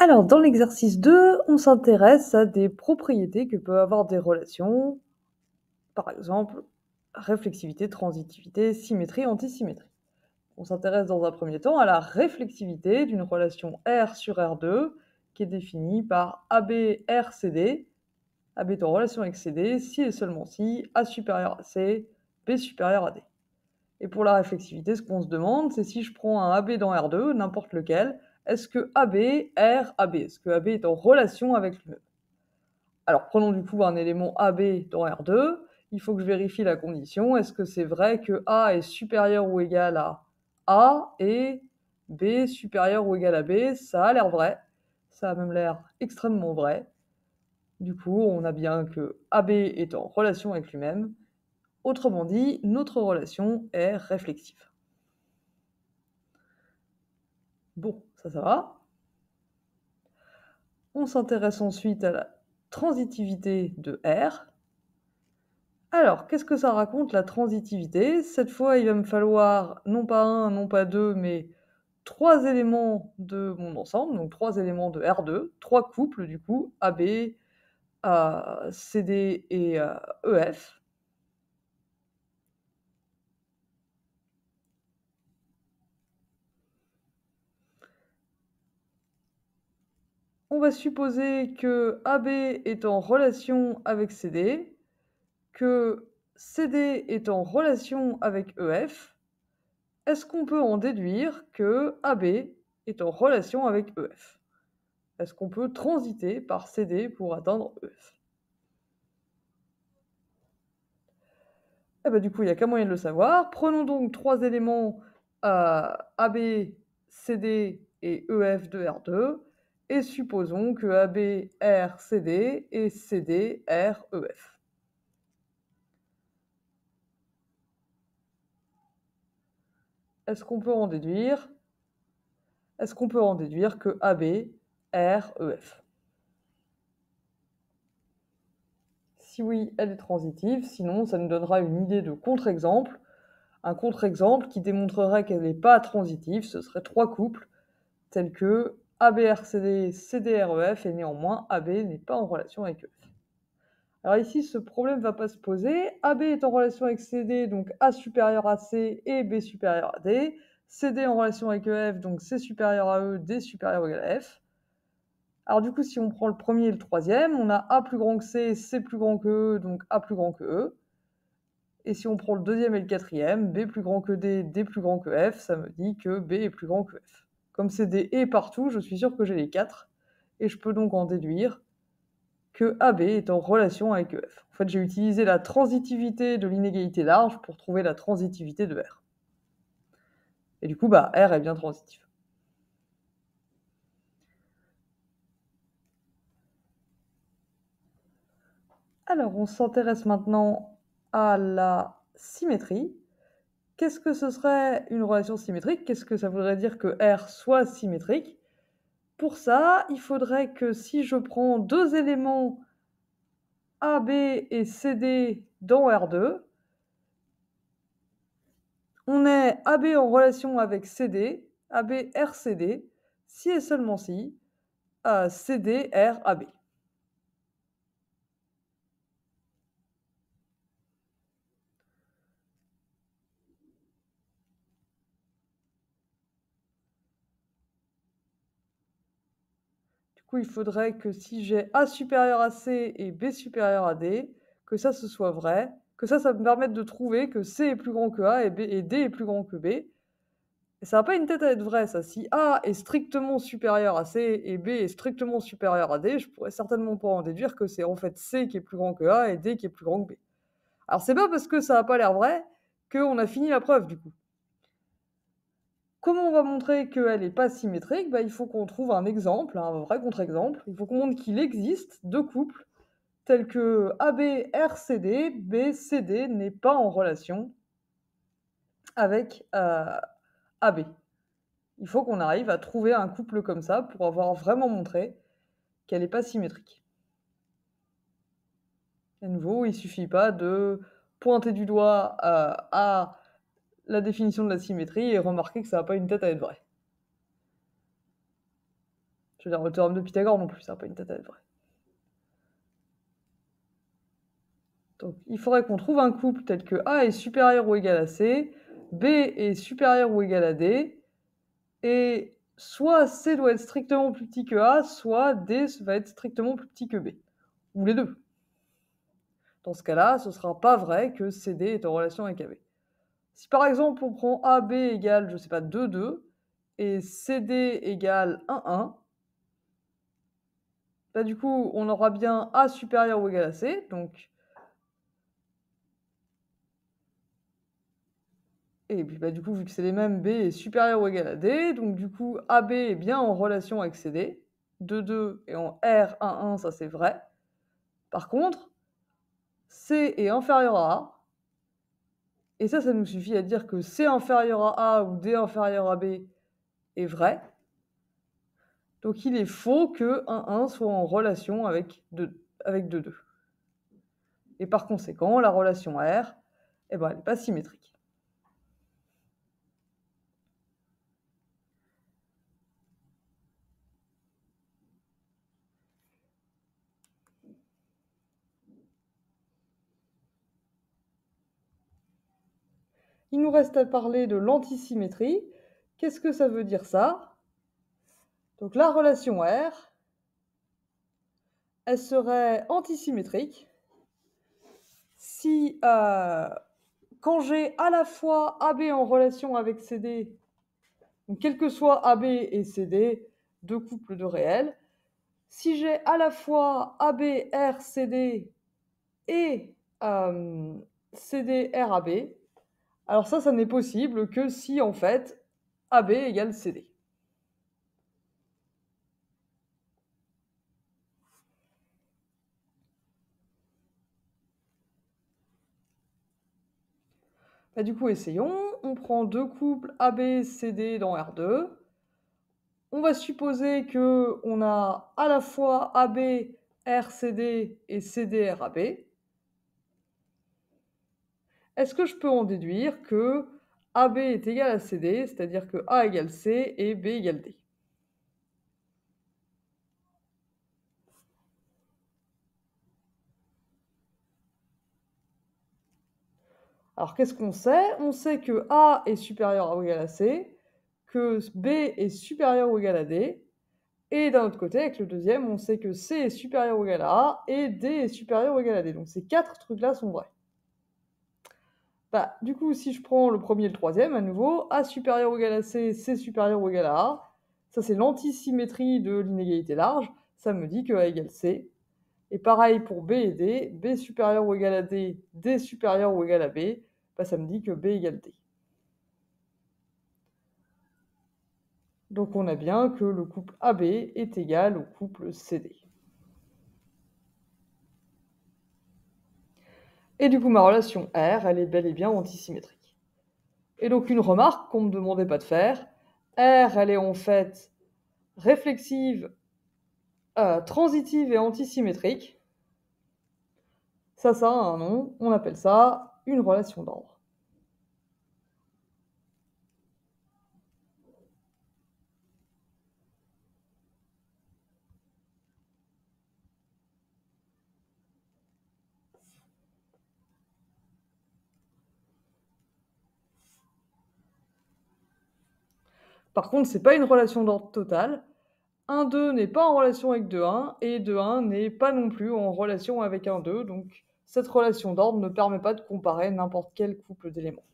Alors, dans l'exercice 2, on s'intéresse à des propriétés que peuvent avoir des relations, par exemple, réflexivité, transitivité, symétrie, antisymétrie. On s'intéresse dans un premier temps à la réflexivité d'une relation R sur R2 qui est définie par AB-RCD, AB est en relation avec CD, si et seulement si A supérieur à C, B supérieur à D. Et pour la réflexivité, ce qu'on se demande, c'est si je prends un AB dans R2, n'importe lequel, est-ce que AB, R, AB, est-ce que AB est en relation avec lui-même? Alors prenons du coup un élément AB dans R2, il faut que je vérifie la condition, est-ce que c'est vrai que A est supérieur ou égal à A et B supérieur ou égal à B? Ça a l'air vrai, ça a même l'air extrêmement vrai. Du coup, on a bien que AB est en relation avec lui-même. Autrement dit, notre relation est réflexive. Bon, ça va. On s'intéresse ensuite à la transitivité de R. Alors, qu'est-ce que ça raconte la transitivité? Cette fois, il va me falloir non pas un, non pas deux, mais trois éléments de mon ensemble, donc trois éléments de R2, trois couples du coup, AB, CD et EF. On va supposer que AB est en relation avec CD, que CD est en relation avec EF. Est-ce qu'on peut en déduire que AB est en relation avec EF? Est-ce qu'on peut transiter par CD pour atteindre EF? Eh ben, du coup, il n'y a qu'un moyen de le savoir. Prenons donc trois éléments AB, CD et EF de R2 et supposons que AB, R, CD et CD, R, EF. Est-ce qu'on peut en déduire? Est-ce qu'on peut en déduire que AB, R, EF? Si oui, elle est transitive, sinon ça nous donnera une idée de contre-exemple. Un contre-exemple qui démontrerait qu'elle n'est pas transitive, ce serait trois couples, tels que ABRCD, CDREF, et néanmoins AB n'est pas en relation avec EF. Alors ici, ce problème ne va pas se poser. AB est en relation avec CD, donc A supérieur à C et B supérieur à D. CD en relation avec EF, donc C supérieur à E, D supérieur à F. Alors du coup, si on prend le premier et le troisième, on a A plus grand que C, C plus grand que E, donc A plus grand que E. Et si on prend le deuxième et le quatrième, B plus grand que D, D plus grand que F, ça me dit que B est plus grand que F. Comme c'est des et partout, je suis sûr que j'ai les quatre, et je peux donc en déduire que AB est en relation avec EF. En fait, j'ai utilisé la transitivité de l'inégalité large pour trouver la transitivité de R. Et du coup, R est bien transitif. Alors, on s'intéresse maintenant à la symétrie. Qu'est-ce que ce serait une relation symétrique? Qu'est-ce que ça voudrait dire que R soit symétrique? Pour ça, il faudrait que si je prends deux éléments AB et CD dans R2, on ait AB en relation avec CD, AB RCD, si et seulement si, CD R AB. Du coup, il faudrait que si j'ai A supérieur à C et B supérieur à D, que ça ce soit vrai, que ça me permette de trouver que C est plus grand que A et D est plus grand que B. Et ça n'a pas une tête à être vrai, ça. Si A est strictement supérieur à C et B est strictement supérieur à D, je pourrais certainement pas en déduire que c'est en fait C qui est plus grand que A et D qui est plus grand que B. Alors c'est pas parce que ça n'a pas l'air vrai qu'on a fini la preuve du coup. Comment on va montrer qu'elle n'est pas symétrique? Il faut qu'on trouve un exemple, un vrai contre-exemple. Il faut qu'on montre qu'il existe deux couples tels que AB RCD, BCD n'est pas en relation avec AB. Il faut qu'on arrive à trouver un couple comme ça pour avoir vraiment montré qu'elle n'est pas symétrique. À nouveau, il ne suffit pas de pointer du doigt à la définition de la symétrie et remarquer que ça n'a pas une tête à être vrai. Je veux dire, le théorème de Pythagore non plus, ça n'a pas une tête à être vrai. Donc, il faudrait qu'on trouve un couple tel que A est supérieur ou égal à C, B est supérieur ou égal à D, et soit C doit être strictement plus petit que A, soit D va être strictement plus petit que B. Ou les deux. Dans ce cas-là, ce ne sera pas vrai que CD est en relation avec AB. Si par exemple on prend AB égale, je ne sais pas, 2, 2, et CD égale 1, 1, bah, du coup, on aura bien A supérieur ou égal à C, donc... Et puis bah, du coup, vu que c'est les mêmes, B est supérieur ou égal à D, donc du coup, AB est bien en relation avec CD. 2, 2 et en R, 1, 1, ça c'est vrai. Par contre, C est inférieur à A, et ça nous suffit à dire que C inférieur à A ou D inférieur à B est vrai. Donc il est faux que 1, 1 soit en relation avec 2, 2. Et par conséquent, la relation R, eh ben, elle n'est pas symétrique. Il nous reste à parler de l'antisymétrie. Qu'est-ce que ça veut dire ça? Donc la relation R, elle serait antisymétrique si, quand j'ai à la fois AB en relation avec CD, donc quel que soit AB et CD, deux couples de réels, si j'ai à la fois AB, R, CD et CD, R, AB, alors ça n'est possible que si, en fait, AB égale CD. Bah, du coup, essayons. On prend deux couples AB, CD dans R2. On va supposer qu'on a à la fois AB, RCD et CD, RAB. Est-ce que je peux en déduire que AB est égal à CD, c'est-à-dire que A égale C et B égale D? Alors qu'est-ce qu'on sait? On sait que A est supérieur ou égal à C, que B est supérieur ou égal à D, et d'un autre côté, avec le deuxième, on sait que C est supérieur ou égal à A et D est supérieur ou égal à D. Donc ces quatre trucs-là sont vrais. Bah, du coup, si je prends le premier et le troisième, à nouveau, A supérieur ou égal à C, C supérieur ou égal à A, ça c'est l'antisymétrie de l'inégalité large, ça me dit que A égale C. Et pareil pour B et D, B supérieur ou égal à D, D supérieur ou égal à B, bah, ça me dit que B égale D. Donc on a bien que le couple AB est égal au couple CD. Et du coup, ma relation R, elle est bel et bien antisymétrique. Et donc une remarque qu'on ne me demandait pas de faire, R, elle est en fait réflexive, transitive et antisymétrique. Ça a un nom, on appelle ça une relation d'ordre. Par contre, c'est pas une relation d'ordre totale. 1, 2 n'est pas en relation avec 2, 1, et 2, 1 n'est pas non plus en relation avec 1, 2, donc cette relation d'ordre ne permet pas de comparer n'importe quel couple d'éléments.